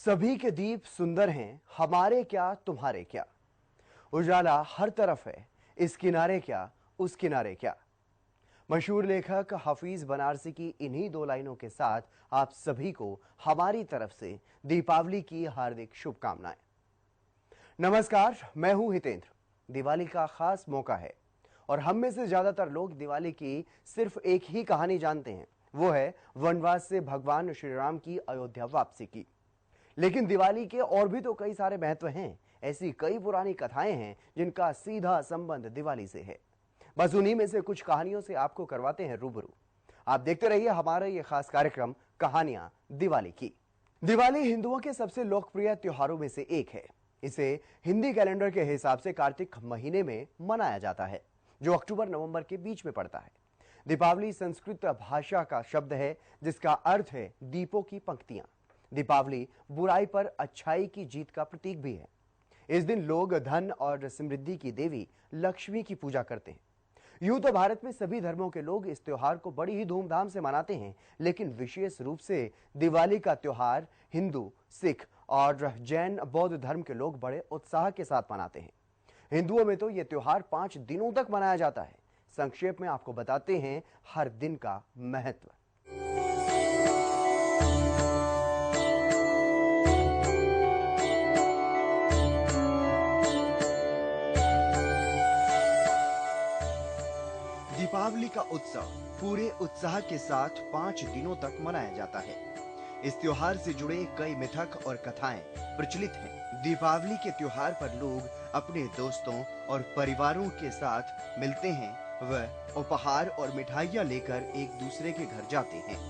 सभी के दीप सुंदर हैं, हमारे क्या तुम्हारे क्या। उजाला हर तरफ है, इस किनारे क्या उस किनारे क्या। मशहूर लेखक हफीज बनारसी की इन्हीं दो लाइनों के साथ आप सभी को हमारी तरफ से दीपावली की हार्दिक शुभकामनाएं। नमस्कार, मैं हूं हितेंद्र। दिवाली का खास मौका है और हम में से ज्यादातर लोग दिवाली की सिर्फ एक ही कहानी जानते हैं, वो है वनवास से भगवान श्री राम की अयोध्या वापसी की। लेकिन दिवाली के और भी तो कई सारे महत्व हैं। ऐसी कई पुरानी कथाएं हैं जिनका सीधा संबंध दिवाली से है। बस उन्हीं में से कुछ कहानियों से आपको करवाते हैं रूबरू। आप देखते रहिए हमारा ये खास कार्यक्रम कहानियां दिवाली की। दिवाली हिंदुओं के सबसे लोकप्रिय त्योहारों में से एक है। इसे हिंदी कैलेंडर के हिसाब से कार्तिक महीने में मनाया जाता है, जो अक्टूबर नवंबर के बीच में पड़ता है। दीपावली संस्कृत भाषा का शब्द है जिसका अर्थ है दीपों की पंक्तियां। दीपावली बुराई पर अच्छाई की जीत का प्रतीक भी है। इस दिन लोग धन और समृद्धि की देवी लक्ष्मी की पूजा करते हैं। यूं तो भारत में सभी धर्मों के लोग इस त्योहार को बड़ी ही धूमधाम से मनाते हैं, लेकिन विशेष रूप से दिवाली का त्योहार हिंदू, सिख और जैन बौद्ध धर्म के लोग बड़े उत्साह के साथ मनाते हैं। हिंदुओं में तो यह त्योहार 5 दिनों तक मनाया जाता है। संक्षेप में आपको बताते हैं हर दिन का महत्व। दीपावली का उत्सव पूरे उत्साह के साथ 5 दिनों तक मनाया जाता है। इस त्योहार से जुड़े कई मिथक और कथाएं प्रचलित हैं। दीपावली के त्योहार पर लोग अपने दोस्तों और परिवारों के साथ मिलते हैं, वह उपहार और मिठाइयां लेकर एक दूसरे के घर जाते हैं।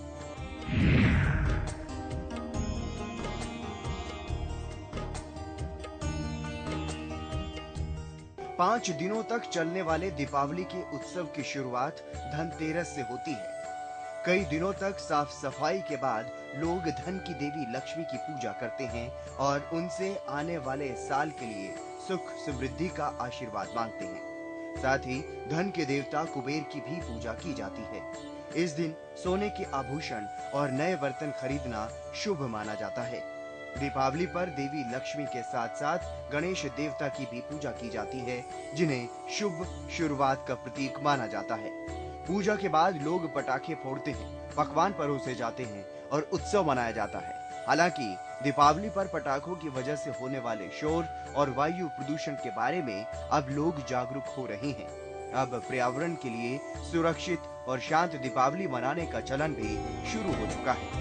5 दिनों तक चलने वाले दीपावली के उत्सव की शुरुआत धनतेरस से होती है। कई दिनों तक साफ सफाई के बाद लोग धन की देवी लक्ष्मी की पूजा करते हैं और उनसे आने वाले साल के लिए सुख समृद्धि का आशीर्वाद मांगते हैं। साथ ही धन के देवता कुबेर की भी पूजा की जाती है। इस दिन सोने के आभूषण और नए बर्तन खरीदना शुभ माना जाता है। दीपावली पर देवी लक्ष्मी के साथ साथ गणेश देवता की भी पूजा की जाती है, जिन्हें शुभ शुरुआत का प्रतीक माना जाता है। पूजा के बाद लोग पटाखे फोड़ते हैं, पकवान परोसे जाते हैं और उत्सव मनाया जाता है। हालांकि दीपावली पर पटाखों की वजह से होने वाले शोर और वायु प्रदूषण के बारे में अब लोग जागरूक हो रहे हैं। अब पर्यावरण के लिए सुरक्षित और शांत दीपावली मनाने का चलन भी शुरू हो चुका है।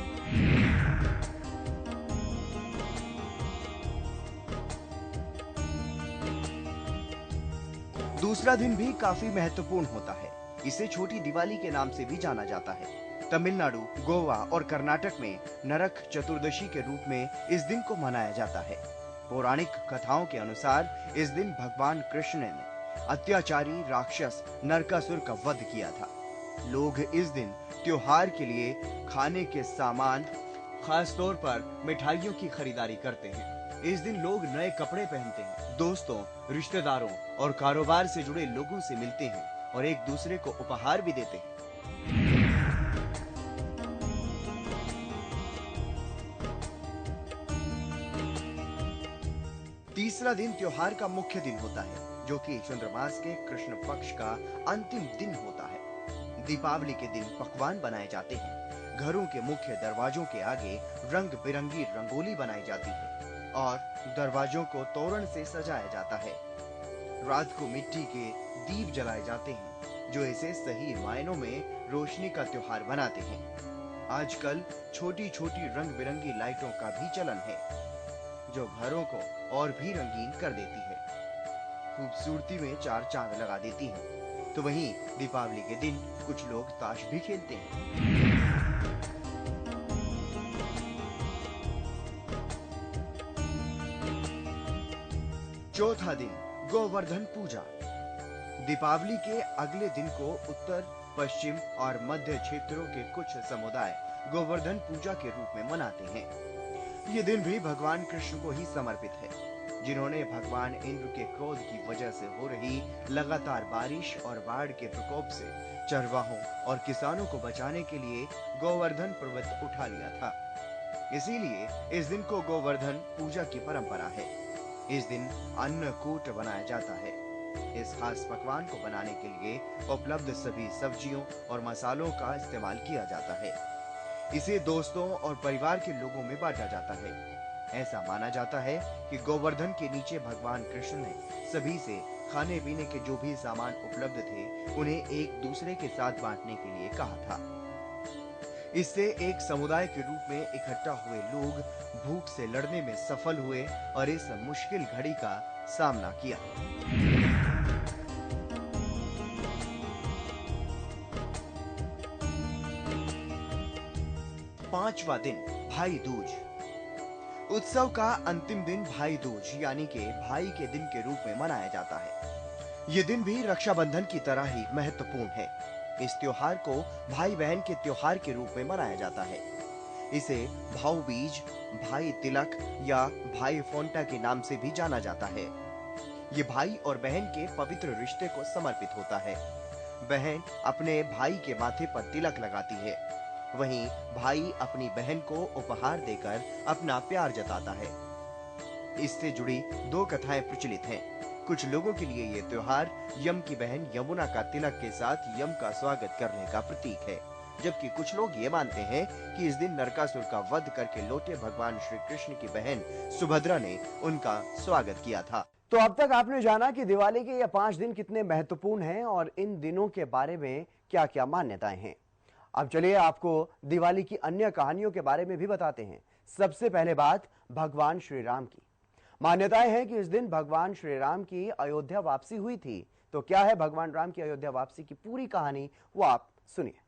दूसरा दिन भी काफी महत्वपूर्ण होता है। इसे छोटी दिवाली के नाम से भी जाना जाता है। तमिलनाडु, गोवा और कर्नाटक में नरक चतुर्दशी के रूप में इस दिन को मनाया जाता है। पौराणिक कथाओं के अनुसार इस दिन भगवान कृष्ण ने अत्याचारी राक्षस नरकासुर का वध किया था। लोग इस दिन त्योहार के लिए खाने के सामान, खास तौर पर मिठाइयों की खरीदारी करते हैं। इस दिन लोग नए कपड़े पहनते हैं, दोस्तों, रिश्तेदारों और कारोबार से जुड़े लोगों से मिलते हैं और एक दूसरे को उपहार भी देते हैं। तीसरा दिन त्योहार का मुख्य दिन होता है, जो कि चंद्रमास के कृष्ण पक्ष का अंतिम दिन होता है। दीपावली के दिन पकवान बनाए जाते हैं। घरों के मुख्य दरवाजों के आगे रंग बिरंगी रंगोली बनाई जाती है और दरवाजों को तोरण से सजाया जाता है। रात को मिट्टी के दीप जलाए जाते हैं, जो इसे सही मायनों में रोशनी का त्योहार बनाते हैं। आजकल छोटी छोटी रंग बिरंगी लाइटों का भी चलन है, जो घरों को और भी रंगीन कर देती है, खूबसूरती में 4 चांद लगा देती है। तो वहीं दीपावली के दिन कुछ लोग ताश भी खेलते हैं। चौथा दिन गोवर्धन पूजा। दीपावली के अगले दिन को उत्तर, पश्चिम और मध्य क्षेत्रों के कुछ समुदाय गोवर्धन पूजा के रूप में मनाते हैं। ये दिन भी भगवान कृष्ण को ही समर्पित है, जिन्होंने भगवान इंद्र के क्रोध की वजह से हो रही लगातार बारिश और बाढ़ के प्रकोप से चरवाहों और किसानों को बचाने के लिए गोवर्धन पर्वत उठा लिया था। इसीलिए इस दिन को गोवर्धन पूजा की परंपरा है। इस दिन अन्नकूट बनाया जाता है। इस खास पकवान को बनाने के लिए उपलब्ध सभी सब्जियों और मसालों का इस्तेमाल किया जाता है। इसे दोस्तों और परिवार के लोगों में बांटा जाता है। ऐसा माना जाता है कि गोवर्धन के नीचे भगवान कृष्ण ने सभी से खाने पीने के जो भी सामान उपलब्ध थे उन्हें एक दूसरे के साथ बांटने के लिए कहा था। इससे एक समुदाय के रूप में इकट्ठा हुए लोग भूख से लड़ने में सफल हुए और इस मुश्किल घड़ी का सामना किया। पांचवा दिन भाई दूज। उत्सव का अंतिम दिन भाई दूज यानी कि भाई के दिन के रूप में मनाया जाता है। ये दिन भी रक्षाबंधन की तरह ही महत्वपूर्ण है। इस त्योहार को भाई बहन के त्योहार के रूप में मनाया जाता है। इसे भाऊ बीज, भाई तिलक या भाई फोंटा के नाम से भी जाना जाता है। ये भाई और बहन के पवित्र रिश्ते को समर्पित होता है। बहन अपने भाई के माथे पर तिलक लगाती है, वहीं भाई अपनी बहन को उपहार देकर अपना प्यार जताता है। इससे जुड़ी दो कथाएं प्रचलित हैं। कुछ लोगों के लिए ये त्योहार यम की बहन यमुना का तिलक के साथ यम का स्वागत करने का प्रतीक है, जबकि कुछ लोग ये मानते हैं कि इस दिन नरकासुर का वध करके लौटे भगवान श्री कृष्ण की बहन सुभद्रा ने उनका स्वागत किया था। तो अब तक आपने जाना कि दिवाली के ये 5 दिन कितने महत्वपूर्ण हैं और इन दिनों के बारे में क्या-क्या मान्यताएं हैं। अब चलिए आपको दिवाली की अन्य कहानियों के बारे में भी बताते हैं। सबसे पहले बात भगवान श्री राम की। मान्यताएं हैं कि इस दिन भगवान श्री राम की अयोध्या वापसी हुई थी। तो क्या है भगवान राम की अयोध्या वापसी की पूरी कहानी, वो आप सुनिए।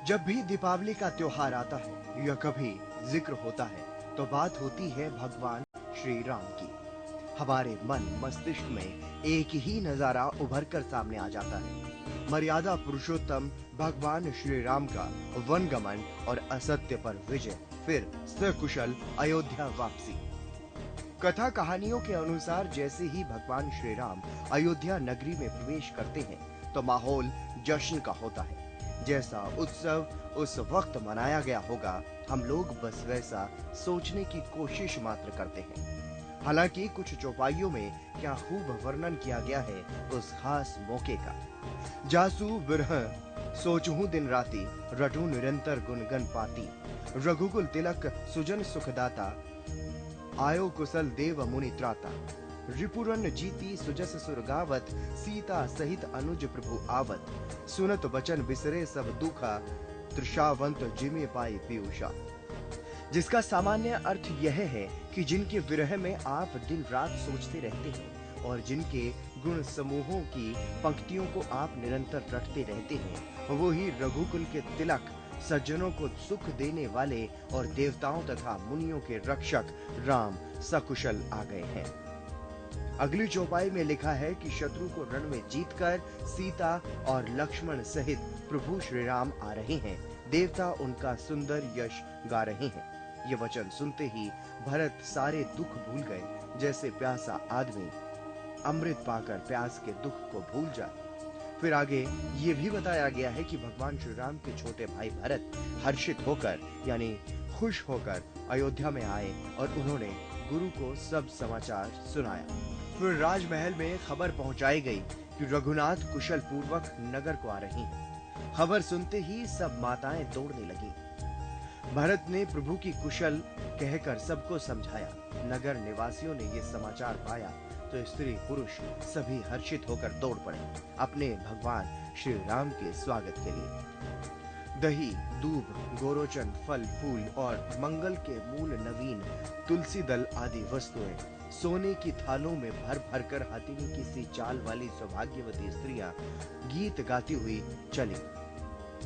जब भी दीपावली का त्योहार आता है या कभी जिक्र होता है तो बात होती है भगवान श्री राम की। हमारे मन मस्तिष्क में एक ही नजारा उभर कर सामने आ जाता है। मर्यादा पुरुषोत्तम भगवान श्री राम का वनगमन और असत्य पर विजय, फिर सकुशल अयोध्या वापसी। कथा कहानियों के अनुसार जैसे ही भगवान श्री राम अयोध्या नगरी में प्रवेश करते हैं तो माहौल जश्न का होता है। जैसा उत्सव उस वक्त मनाया गया होगा, हम लोग बस वैसा सोचने की कोशिश मात्र करते हैं। हालांकि कुछ चौपाइयों में क्या खूब वर्णन किया गया है उस खास मौके का। जासु विरह सोचहूं दिन राती, रटूं निरंतर गुणगन पाती। रघुकुल तिलक सुजन सुखदाता, आयो कुशल देव मुनि त्राता। रिपुरन जीती सुजस सुर गावत, सीता सहित अनुज प्रभु आवत। सुनत बचन बिसरे सब दुखा, तृषावंत जिमे पाई पीयूषा। जिसका सामान्य अर्थ यह है कि जिनके विरह में आप दिन रात सोचते रहते हैं और जिनके गुण समूहों की पंक्तियों को आप निरंतर रटते रहते हैं, वो ही रघुकुल के तिलक, सज्जनों को सुख देने वाले और देवताओं तथा मुनियों के रक्षक राम सकुशल आ गए हैं। अगली चौपाई में लिखा है कि शत्रु को रण में जीतकर सीता और लक्ष्मण सहित प्रभु श्री राम आ रहे हैं। देवता उनका सुंदर यश गा रहे हैं। ये वचन सुनते ही भरत सारे दुख भूल गए, जैसे प्यासा आदमी अमृत पाकर प्यास के दुख को भूल जाए। फिर आगे ये भी बताया गया है कि भगवान श्री राम के छोटे भाई भरत हर्षित होकर यानी खुश होकर अयोध्या में आए और उन्होंने गुरु को सब समाचार सुनाया। फिर राजमहल में खबर पहुंचाई गई कि रघुनाथ कुशल पूर्वक नगर को आ रही हैं। खबर सुनते ही सब माताएं दौड़ने लगी। भरत ने प्रभु की कुशल कहकर सबको समझाया। नगर निवासियों ने ये समाचार पाया तो स्त्री पुरुष सभी हर्षित होकर दौड़ पड़े अपने भगवान श्री राम के स्वागत के लिए। दही, दूब, गोरोचन, फल फूल और मंगल के मूल नवीन तुलसी दल आदि वस्तुएं सोने की थालों में भर भर कर हथिनी की सी चाल वाली सौभाग्यवती स्त्रियां गीत गाती हुई चली।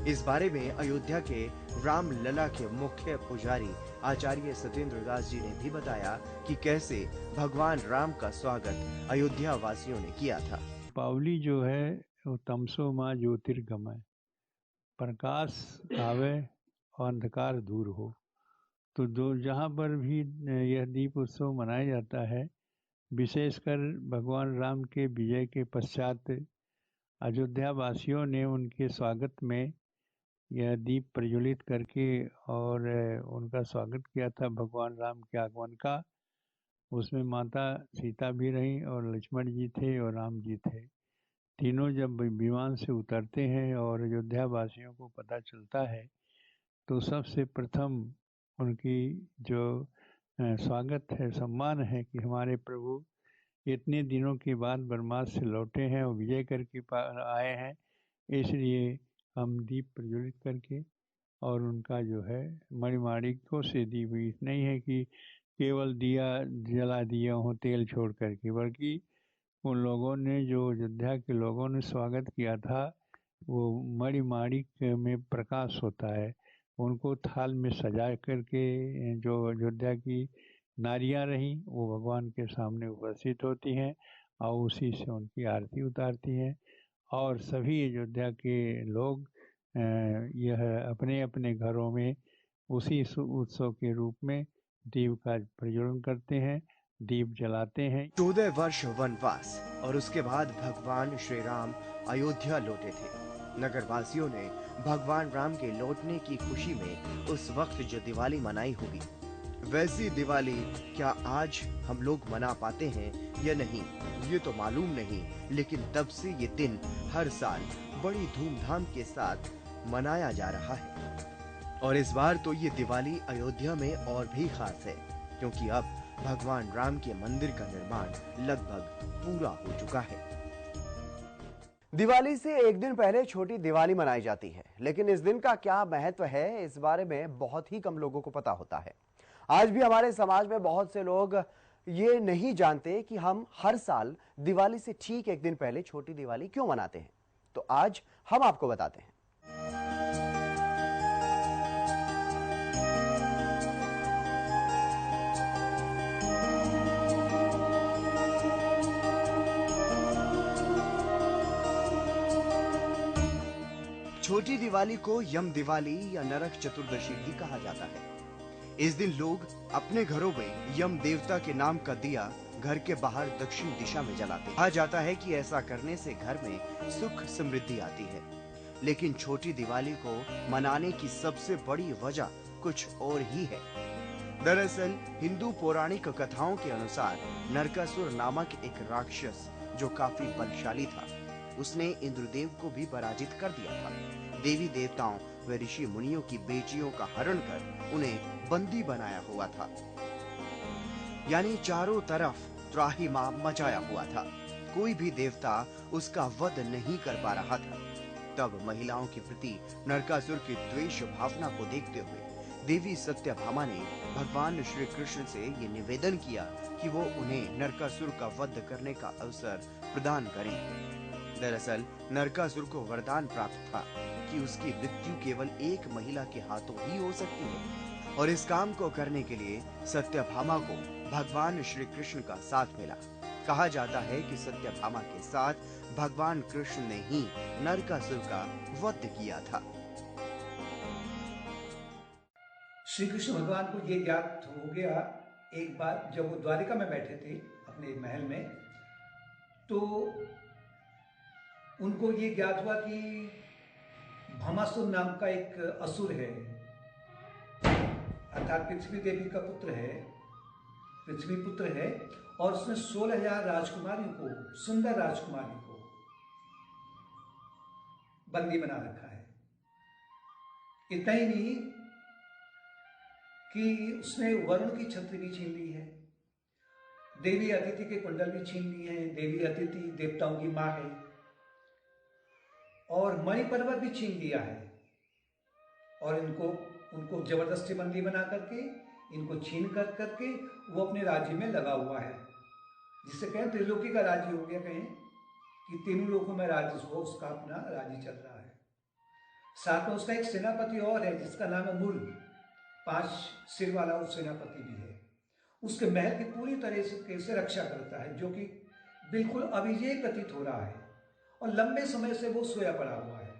इस बारे में अयोध्या के रामलला के मुख्य पुजारी आचार्य सत्येंद्र दास जी ने भी बताया कि कैसे भगवान राम का स्वागत अयोध्या वासियों ने किया था। दीपावली जो है वो तमसो माँ ज्योतिर्गमय, प्रकाश आवे और अंधकार दूर हो। तो जहाँ पर भी यह दीप उत्सव मनाया जाता है, विशेषकर भगवान राम के विजय के पश्चात अयोध्या वासियों ने उनके स्वागत में यह दीप प्रज्वलित करके और उनका स्वागत किया था भगवान राम के आगमन का। उसमें माता सीता भी रहीं और लक्ष्मण जी थे और राम जी थे। तीनों जब विमान से उतरते हैं और अयोध्या वासियों को पता चलता है तो सबसे प्रथम उनकी जो स्वागत है, सम्मान है कि हमारे प्रभु इतने दिनों के बाद वनवास से लौटे हैं और विजय करके आए हैं, इसलिए हम दीप प्रज्वलित करके और उनका जो है मणिमाणिक्यों से दी हुई नहीं है कि केवल दिया जला दिया हो तेल छोड़ करके, बल्कि उन लोगों ने जो अयोध्या के लोगों ने स्वागत किया था वो मणिमाणिक में प्रकाश होता है। उनको थाल में सजा करके जो अयोध्या की नारियां रहीं वो भगवान के सामने उपस्थित होती हैं और उसी से उनकी आरती उतारती हैं और सभी अयोध्या के लोग यह अपने अपने घरों में उसी उत्सव के रूप में दीप का प्रज्वलन करते हैं, दीप जलाते हैं। 14 वर्ष वनवास और उसके बाद भगवान श्री राम अयोध्या लौटे थे। नगरवासियों ने भगवान राम के लौटने की खुशी में उस वक्त जो दिवाली मनाई होगी, वैसी दिवाली क्या आज हम लोग मना पाते हैं या नहीं, ये तो मालूम नहीं, लेकिन तब से ये दिन हर साल बड़ी धूमधाम के साथ मनाया जा रहा है। और इस बार तो ये दिवाली अयोध्या में और भी खास है, क्योंकि अब भगवान राम के मंदिर का निर्माण लगभग पूरा हो चुका है। दिवाली से एक दिन पहले छोटी दिवाली मनाई जाती है, लेकिन इस दिन का क्या महत्व है, इस बारे में बहुत ही कम लोगों को पता होता है। आज भी हमारे समाज में बहुत से लोग ये नहीं जानते कि हम हर साल दिवाली से ठीक एक दिन पहले छोटी दिवाली क्यों मनाते हैं। तो आज हम आपको बताते हैं। छोटी दिवाली को यम दिवाली या नरक चतुर्दशी भी कहा जाता है। इस दिन लोग अपने घरों में यम देवता के नाम का दिया घर के बाहर दक्षिण दिशा में जलाते हैं। कहा जाता है कि ऐसा करने से घर में सुख समृद्धि आती है। लेकिन छोटी दिवाली को मनाने की सबसे बड़ी वजह कुछ और ही है। दरअसल हिंदू पौराणिक कथाओं के अनुसार नरकासुर नामक एक राक्षस जो काफी बलशाली था, उसने इंद्रदेव को भी पराजित कर दिया था। देवी देवताओं व ऋषि मुनियों की बेटियों का हरण कर उन्हें बंदी बनाया हुआ था, यानी चारों तरफ त्राहिमाम मचाया हुआ था। कोई भी देवता उसका वध नहीं कर पा रहा था। तब महिलाओं के प्रति नरकासुर की द्वेष भावना को देखते हुए देवी सत्यभामा ने भगवान श्री कृष्ण से ये निवेदन किया कि वो उन्हें नरकासुर का वध करने का अवसर प्रदान करें। दरअसल नरकासुर को वरदान प्राप्त था कि उसकी मृत्यु केवल एक महिला के हाथों ही हो सकती है, और इस काम को करने के लिए सत्यभामा को भगवान श्री कृष्ण का साथ मिला। कहा जाता है कि सत्यभामा के साथ भगवान कृष्ण ने ही नरकासुर का वध किया था। श्री कृष्ण भगवान को ये ज्ञात हो गया एक बार जब वो द्वारिका में बैठे थे अपने महल में, तो उनको ये ज्ञात हुआ कि भमासुर नाम का एक असुर है, अर्थात पृथ्वी देवी का पुत्र है, पृथ्वी पुत्र है, और उसने 16,000 राजकुमारियों को, सुंदर राजकुमारियों को बंदी बना रखा है। इतना ही नहीं कि उसने वरुण की छत्री भी छीन ली है, देवी अदिति के कुंडल भी छीन लिए हैं। देवी अदिति देवताओं की मां है, और मणि पर्वत भी छीन लिया है, और उनको जबरदस्ती बंदी बना करके, इनको छीन करके वो अपने राज्य में लगा हुआ है, जिसे कहें त्रिलोकी का राज्य हो गया, कहें कि तीनों लोकों में राज्य हो, उसका अपना राज्य चल रहा है। साथ में उसका एक सेनापति और है जिसका नाम है मूल, 5 सिर वाला वो सेनापति भी है। उसके महल की पूरी तरह से रक्षा करता है, जो कि बिल्कुल अविजयी प्रतीत हो रहा है, और लंबे समय से वो सोया पड़ा हुआ है,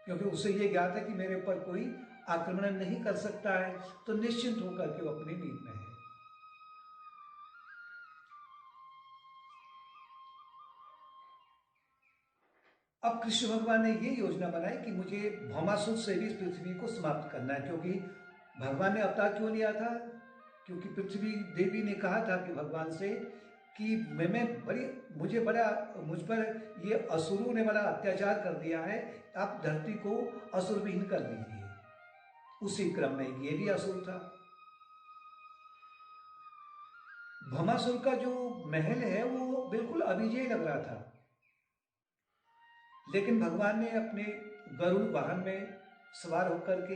क्योंकि उसे ये ज्ञात है कि मेरे ऊपर कोई आक्रमण नहीं कर सकता है, तो निश्चिंत होकर के वो अपनी नींद में है। अब कृष्ण भगवान ने ये योजना बनाई कि मुझे भौमासुर से भी इस पृथ्वी को समाप्त करना है, क्योंकि भगवान ने अवतार क्यों लिया था? क्योंकि पृथ्वी देवी ने कहा था कि भगवान से कि मुझ पर ये असुरों ने बड़ा अत्याचार कर दिया है, आप धरती को असुरविहीन कर दीजिए। उसी क्रम में ये भी असुर था। भौमासुर का जो महल है वो बिल्कुल अविजयी लग रहा था, लेकिन भगवान ने अपने गरुड़ वाहन में सवार होकर के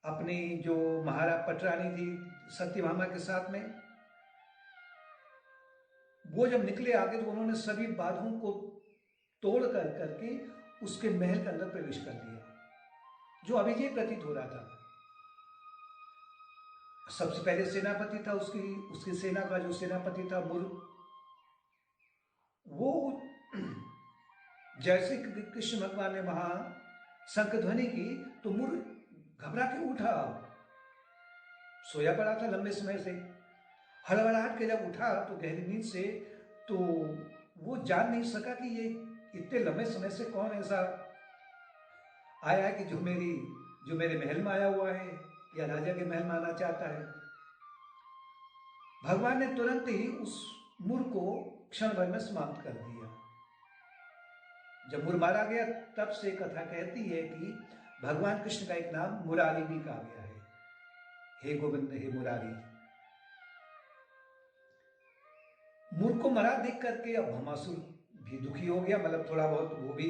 अपनी जो महाराज पटरानी थी सत्यभामा के साथ में, वो जब निकले आगे तो उन्होंने सभी बाधाओं को तोड़ करके उसके महल के अंदर प्रवेश कर लिया, जो अविजय प्रतीत हो रहा था। सबसे पहले सेनापति था, उसकी सेना का जो सेनापति था मुर, वो जैसे कृष्ण भगवान ने वहां शंख ध्वनि की तो मुर घबरा के उठा। सोया पड़ा था लंबे समय से, हड़बड़ाहट के जब उठा तो गहरी नींद से, तो वो जान नहीं सका कि ये इतने लंबे समय से कौन ऐसा आया है कि जो मेरे महल में आया हुआ है या राजा के महल में आना चाहता है। भगवान ने तुरंत ही उस मुर को क्षण भर में समाप्त कर दिया। जब मुर मारा गया तब से कथा कहती है कि भगवान कृष्ण का एक नाम मुरारी भी कहा गया है, हे गोविंद हे मुरारी। मुर को मरा देख करके अब भौमासुर भी दुखी हो गया, मतलब थोड़ा बहुत वो भी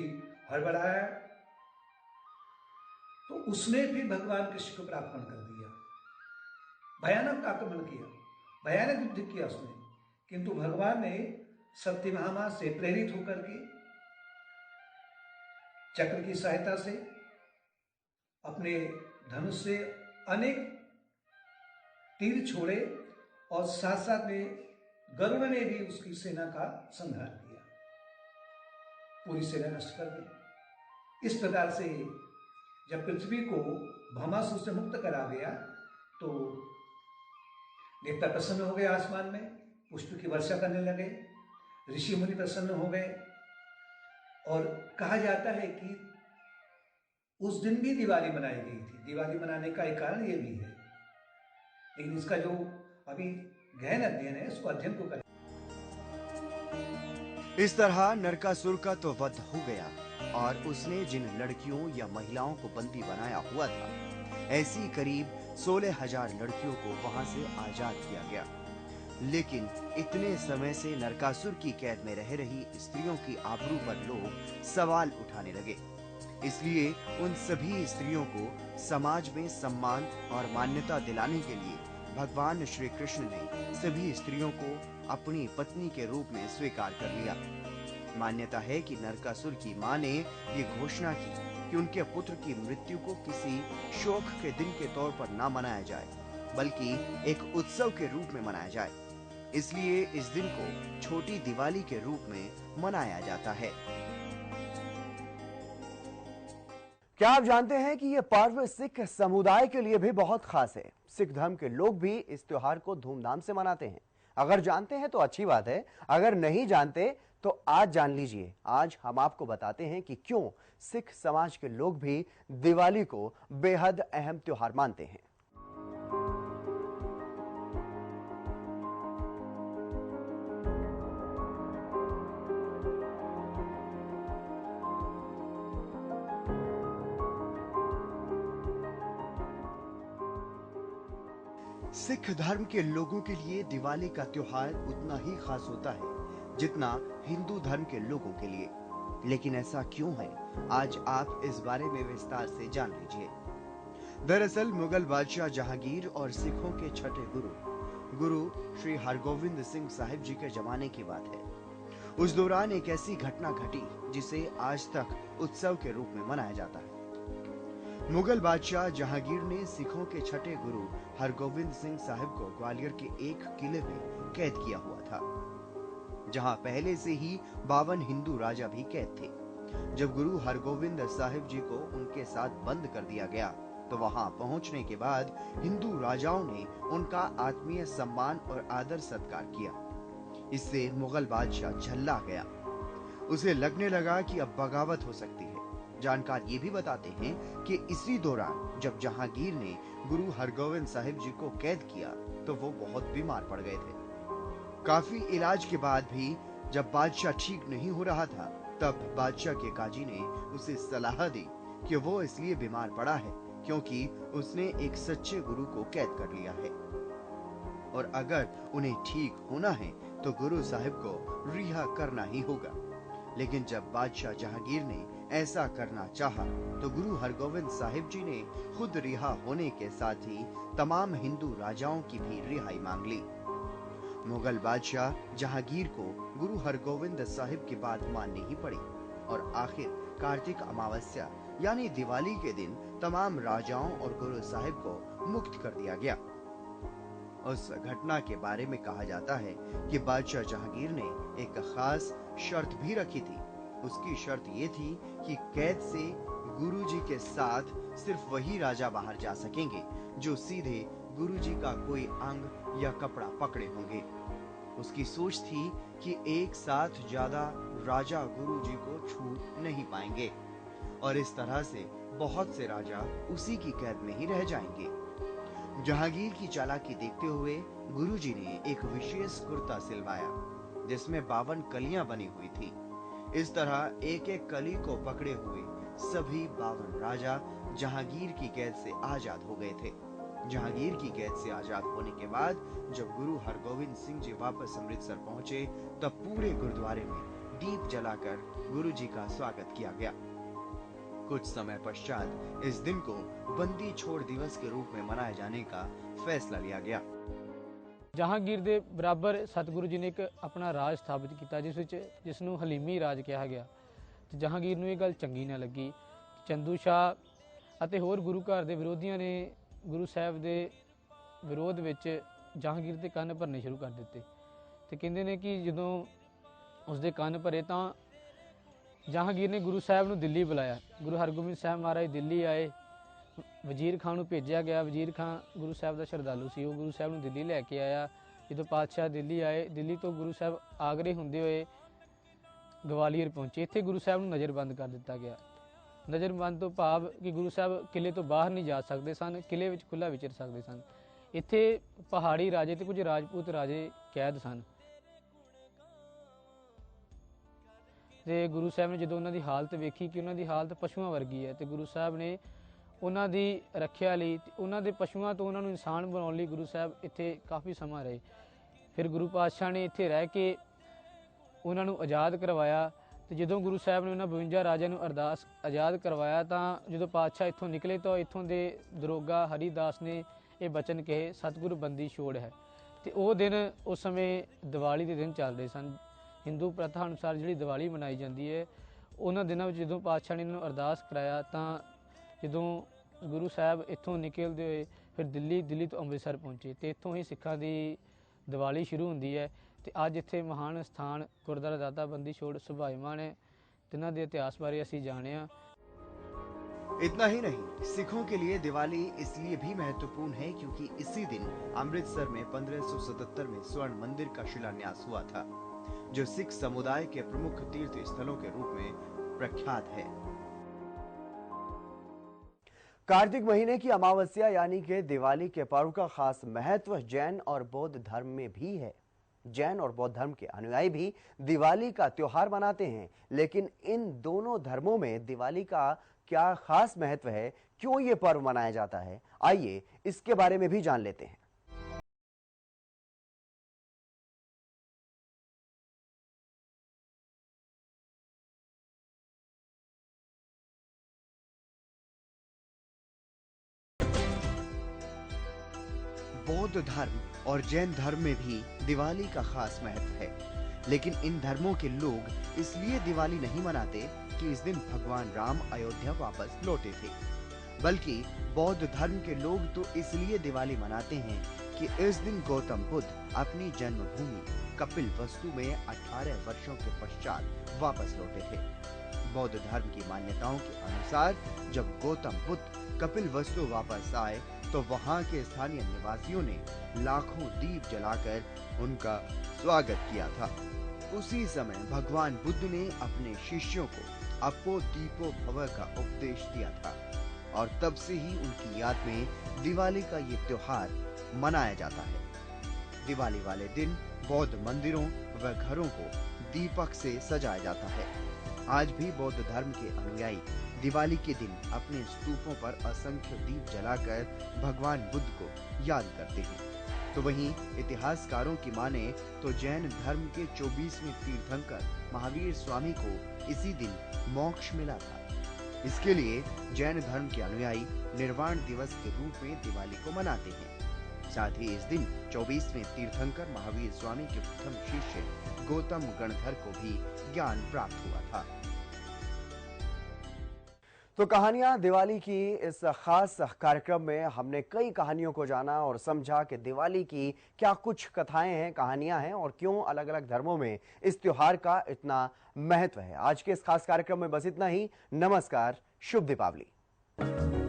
हड़बड़ाया, तो उसने भी भगवान कृष्ण को आक्रमण कर दिया, भयानक आक्रमण किया, भयानक युद्ध किया उसने। किंतु भगवान ने सत्यभामा से प्रेरित होकर के चक्र की सहायता से अपने धनुष से अनेक तीर छोड़े और साथ साथ में गरुड़ ने भी उसकी सेना का संहार किया, पूरी सेना नष्ट कर दी। इस प्रकार से जब पृथ्वी को भौमासुर से मुक्त करा गया तो देवता प्रसन्न हो गए, आसमान में पुष्प की वर्षा करने लगे, ऋषि मुनि प्रसन्न हो गए। और कहा जाता है कि उस दिन भी दिवाली मनाई गई थी। दिवाली मनाने का एक कारण ये भी है, लेकिन इसका जो अभी गहन अध्ययन है उसको अध्ययन को करें। इस तरह नरकासुर का तो वध हो गया और उसने जिन लड़कियों या महिलाओं को बंदी बनाया हुआ था, ऐसी करीब 16,000 लड़कियों को वहां से आजाद किया गया। लेकिन इतने समय से नरकासुर की कैद में रह रही स्त्रियों की आबरू पर लोग सवाल उठाने लगे। इसलिए उन सभी स्त्रियों को समाज में सम्मान और मान्यता दिलाने के लिए भगवान श्री कृष्ण ने सभी स्त्रियों को अपनी पत्नी के रूप में स्वीकार कर लिया। मान्यता है कि नरकासुर की मां ने ये घोषणा की कि उनके पुत्र की मृत्यु को किसी शोक के दिन के तौर पर ना मनाया जाए, बल्कि एक उत्सव के रूप में मनाया जाए। इसलिए इस दिन को छोटी दिवाली के रूप में मनाया जाता है। क्या आप जानते हैं कि यह पर्व सिख समुदाय के लिए भी बहुत खास है? सिख धर्म के लोग भी इस त्योहार को धूमधाम से मनाते हैं। अगर जानते हैं तो अच्छी बात है, अगर नहीं जानते तो आज जान लीजिए। आज हम आपको बताते हैं कि क्यों सिख समाज के लोग भी दिवाली को बेहद अहम त्योहार मानते हैं। सिख धर्म के लोगों के लिए दिवाली का त्योहार उतना ही खास होता है जितना हिंदू धर्म के लोगों के लिए। लेकिन ऐसा क्यों है, आज आप इस बारे में विस्तार से जान लीजिए। दरअसल मुगल बादशाह जहांगीर और सिखों के छठे गुरु श्री हरगोविंद सिंह साहिब जी के जमाने की बात है। उस दौरान एक ऐसी घटना घटी जिसे आज तक उत्सव के रूप में मनाया जाता है। मुगल बादशाह जहांगीर ने सिखों के छठे गुरु हरगोविंद सिंह साहिब को ग्वालियर के एक किले में कैद किया हुआ था, जहां पहले से ही 52 हिंदू राजा भी कैद थे। जब गुरु हरगोविंद साहिब जी को उनके साथ बंद कर दिया गया तो वहां पहुंचने के बाद हिंदू राजाओं ने उनका आत्मीय सम्मान और आदर सत्कार किया। इससे मुगल बादशाह झल्ला गया। उसे लगने लगा कि अब बगावत हो सकती है। जानकार ये भी बताते हैं कि इसी दौरान जब जहांगीर ने गुरु हरगोविंद साहिब जी को कैद किया तो वो बहुत बीमार पड़ गए थे। काफी इलाज के बाद भी जब बादशाह ठीक नहीं हो रहा था, तब बादशाह के काजी ने उसे सलाह दी कि वो इसलिए बीमार पड़ा है क्योंकि उसने एक सच्चे गुरु को कैद कर लिया है और अगर उन्हें ठीक होना है तो गुरु साहिब को रिहा करना ही होगा। लेकिन जब बादशाह जहांगीर ने ऐसा करना चाहा तो गुरु हरगोविंद साहिब जी ने खुद रिहा होने के साथ ही तमाम हिंदू राजाओं की भी रिहाई मांग ली। मुगल बादशाह जहांगीर को गुरु हरगोविंद साहिब की बात माननी ही पड़ी और आखिर कार्तिक अमावस्या यानी दिवाली के दिन तमाम राजाओं और गुरु साहिब को मुक्त कर दिया गया। उस घटना के बारे में कहा जाता है कि बादशाह जहांगीर ने एक खास शर्त भी रखी थी। उसकी शर्त ये थी कि कैद से गुरुजी के साथ सिर्फ वही राजा बाहर जा सकेंगे जो सीधे गुरुजी का कोई अंग या कपड़ा पकड़े होंगे। उसकी सोच थी कि एक साथ ज्यादा राजा गुरुजी को छू नहीं पाएंगे और इस तरह से बहुत से राजा उसी की कैद में ही रह जाएंगे। जहांगीर की चालाकी देखते हुए गुरुजी ने एक विशेष कुर्ता सिलवाया जिसमें 52 कलियां बनी हुई थी। इस तरह एक एक कली को पकड़े हुए सभी 52 राजा जहांगीर की कैद से आजाद हो गए थे। जहांगीर की कैद से आजाद होने के बाद जब गुरु हरगोविंद सिंह जी वापस अमृतसर पहुंचे तब पूरे गुरुद्वारे में दीप जलाकर गुरुजी का स्वागत किया गया। कुछ समय पश्चात इस दिन को बंदी छोड़ दिवस के रूप में मनाए जाने का फैसला लिया गया। जहांगीर ਦੇ ਬਰਾਬਰ ਸਤਿਗੁਰੂ ਜੀ ਨੇ ਇੱਕ ਆਪਣਾ ਰਾਜ ਸਥਾਪਿਤ ਕੀਤਾ ਜਿਸ ਨੂੰ ਹਲੀਮੀ ਰਾਜ ਕਿਹਾ ਗਿਆ ਤੇ ਜਹਾਂਗੀਰ ਨੂੰ ਇਹ ਗੱਲ ਚੰਗੀ ਨਾ ਲੱਗੀ। ਚੰਦੂ ਸ਼ਾਹ ਅਤੇ ਹੋਰ ਗੁਰੂ ਘਰ ਦੇ ਵਿਰੋਧੀਆਂ ਨੇ ਗੁਰੂ ਸਾਹਿਬ ਦੇ ਵਿਰੋਧ ਵਿੱਚ ਜਹਾਂਗੀਰ ਦੇ ਕੰਨ ਭਰਨੇ ਸ਼ੁਰੂ ਕਰ ਦਿੱਤੇ ਤੇ ਕਹਿੰਦੇ ਨੇ ਕਿ ਜਦੋਂ ਉਸਦੇ ਕੰਨ ਭਰੇ ਤਾਂ ਜਹਾਂਗੀਰ ਨੇ ਗੁਰੂ ਸਾਹਿਬ ਨੂੰ ਦਿੱਲੀ ਬੁਲਾਇਆ। ਗੁਰੂ ਹਰਗੋਬਿੰਦ ਸਾਹਿਬ ਮਹਾਰਾਜ ਦਿੱਲੀ ਆਏ। ਵਜ਼ੀਰ ਖਾਨ ਨੂੰ ਭੇਜਿਆ ਗਿਆ। ਵਜ਼ੀਰ ਖਾਨ ਗੁਰੂ ਸਾਹਿਬ ਦਾ ਸ਼ਰਧਾਲੂ ਸੀ। ਉਹ ਗੁਰੂ ਸਾਹਿਬ ਨੂੰ ਦਿੱਲੀ ਲੈ ਕੇ ਆਇਆ। ਜਦੋਂ ਪਾਤਸ਼ਾਹ ਦਿੱਲੀ ਆਏ, ਦਿੱਲੀ ਤੋਂ ਗੁਰੂ ਸਾਹਿਬ ਆਗਰੇ ਹੁੰਦੇ ਹੋਏ ਗਵਾਲੀਅਰ ਪਹੁੰਚੇ। ਇੱਥੇ ਗੁਰੂ ਸਾਹਿਬ ਨੂੰ ਨਜ਼ਰਬੰਦ ਕਰ ਦਿੱਤਾ ਗਿਆ। ਨਜ਼ਰਬੰਦ ਤੋਂ ਭਾਵ ਕਿ ਗੁਰੂ ਸਾਹਿਬ ਕਿਲੇ ਤੋਂ ਬਾਹਰ ਨਹੀਂ ਜਾ ਸਕਦੇ ਸਨ, ਕਿਲੇ ਵਿੱਚ ਖੁੱਲ੍ਹਾ ਵਿਚਰ ਸਕਦੇ ਸਨ। ਇੱਥੇ ਪਹਾੜੀ ਰਾਜੇ ਤੇ ਕੁਝ ਰਾਜਪੂਤ ਰਾਜੇ ਕੈਦ ਸਨ ਤੇ ਗੁਰੂ ਸਾਹਿਬ ਨੇ ਜਦੋਂ ਉਹਨਾਂ ਦੀ ਹਾਲਤ ਵੇਖੀ ਕਿ ਉਹਨਾਂ ਦੀ ਹਾਲਤ ਪਸ਼ੂਆਂ ਵਰਗੀ ਹੈ ਤੇ ਗੁਰੂ ਸਾਹਿਬ ਨੇ ਉਹਨਾਂ ਦੀ ਰੱਖਿਆ ਲਈ ਤੇ ਉਹਨਾਂ ਦੇ ਪਸ਼ੂਆਂ ਤੋਂ ਉਹਨਾਂ ਨੂੰ ਇਨਸਾਨ ਬਣਾਉਣ ਲਈ ਗੁਰੂ ਸਾਹਿਬ ਇੱਥੇ ਕਾਫੀ ਸਮਾਂ ਰਹੇ। ਫਿਰ ਗੁਰੂ ਪਾਤਸ਼ਾਹ ਨੇ ਇੱਥੇ ਰਹਿ ਕੇ ਉਹਨਾਂ ਨੂੰ ਆਜ਼ਾਦ ਕਰਵਾਇਆ ਤੇ ਜਦੋਂ ਗੁਰੂ ਸਾਹਿਬ ਨੇ ਉਹਨਾਂ 52 ਰਾਜਿਆਂ ਨੂੰ ਅਰਦਾਸ ਆਜ਼ਾਦ ਕਰਵਾਇਆ ਤਾਂ ਜਦੋਂ ਪਾਤਸ਼ਾਹ ਇੱਥੋਂ ਨਿਕਲੇ ਤਾਂ ਇੱਥੋਂ ਦੇ ਦਰੋਗਾ ਹਰੀਦਾਸ ਨੇ ਇਹ ਬਚਨ ਕਹੇ ਸਤਿਗੁਰੂ ਬੰਦੀ ਛੋੜ ਹੈ ਤੇ ਉਹ ਦਿਨ ਉਸ ਸਮੇਂ ਦੀਵਾਲੀ ਦੇ ਦਿਨ ਚੱਲ ਰਹੇ ਸਨ। ਹਿੰਦੂ ਪ੍ਰਥਾ ਅਨੁਸਾਰ ਜਿਹੜੀ ਦੀਵਾਲੀ ਮਨਾਈ ਜਾਂਦੀ ਹੈ ਉਹਨਾਂ ਦਿਨਾਂ ਵਿੱਚ ਜਦੋਂ ਪਾਤਸ਼ਾਹ ਨੇ ਇਹਨਾਂ ਨੂੰ ਅਰਦਾਸ ਕਰਾਇਆ ਤਾਂ ਜਦੋਂ ਗੁਰੂ ਸਾਹਿਬ ਇੱਥੋਂ ਨਿਕਲਦੇ ਹੋਏ ਫਿਰ ਦਿੱਲੀ ਤੋਂ ਅੰਮ੍ਰਿਤਸਰ ਪਹੁੰਚੇ ਤੇ ਇੱਥੋਂ ਹੀ ਸਿੱਖਾਂ ਦੀ ਦੀਵਾਲੀ ਸ਼ੁਰੂ ਹੁੰਦੀ ਹੈ ਤੇ ਅੱਜ ਇੱਥੇ ਮਹਾਨ ਸਥਾਨ ਗੁਰਦੁਆਰਾ ਦਾਤਾ ਬੰਦੀ ਛੋੜ ਸੁਭਾਈਮਾਨ ਹੈ। ਜਿਨ੍ਹਾਂ ਦੇ ਇਤਿਹਾਸ ਬਾਰੇ ਅਸੀਂ ਜਾਣਿਆ। इतना ही नहीं, सिखों के लिए दिवाली इसलिए भी महत्वपूर्ण है क्योंकि इसी दिन अमृतसर में 1577 में स्वर्ण मंदिर का शिलान्यास हुआ था जो सिख समुदाय के प्रमुख तीर्थ स्थलों के रूप में प्रख्यात है। कार्तिक महीने की अमावस्या यानी कि दिवाली के पर्व का खास महत्व जैन और बौद्ध धर्म में भी है। जैन और बौद्ध धर्म के अनुयायी भी दिवाली का त्योहार मनाते हैं, लेकिन इन दोनों धर्मों में दिवाली का क्या खास महत्व है, क्यों ये पर्व मनाया जाता है, आइए इसके बारे में भी जान लेते हैं। बौद्ध धर्म और जैन धर्म में भी दिवाली का खास महत्व है, लेकिन इन धर्मों के लोग इसलिए दिवाली नहीं मनाते कि इस दिन भगवान राम अयोध्या वापस लौटे थे, बल्कि बौद्ध धर्म के लोग तो इसलिए दिवाली मनाते हैं कि इस दिन गौतम बुद्ध अपनी जन्मभूमि कपिलवस्तु में 18 वर्षों के पश्चात वापस लौटे थे। बौद्ध धर्म की मान्यताओं के अनुसार जब गौतम बुद्ध कपिलवस्तु वापस आए तो वहां के स्थानीय निवासियों ने लाखों दीप जलाकर उनका स्वागत किया था। उसी समय भगवान बुद्ध ने अपने शिष्यों को अपो दीपो भव का उपदेश दिया था और तब से ही उनकी याद में दिवाली का ये त्योहार मनाया जाता है। दिवाली वाले दिन बौद्ध मंदिरों व घरों को दीपक से सजाया जाता है। आज भी बौद्ध धर्म के अनुयायी दिवाली के दिन अपने स्तूपों पर असंख्य दीप जलाकर भगवान बुद्ध को याद करते हैं। तो वहीं इतिहासकारों की माने तो जैन धर्म के 24वें तीर्थंकर महावीर स्वामी को इसी दिन मोक्ष मिला था। इसके लिए जैन धर्म के अनुयायी निर्वाण दिवस के रूप में दिवाली को मनाते हैं। साथ ही इस दिन 24वें तीर्थंकर महावीर स्वामी के प्रथम शिष्य गौतम गणधर को भी ज्ञान प्राप्त हुआ था। तो कहानियां दिवाली की इस खास कार्यक्रम में हमने कई कहानियों को जाना और समझा कि दिवाली की क्या कुछ कथाएं हैं, कहानियां हैं और क्यों अलग अलग धर्मों में इस त्योहार का इतना महत्व है। आज के इस खास कार्यक्रम में बस इतना ही। नमस्कार, शुभ दीपावली।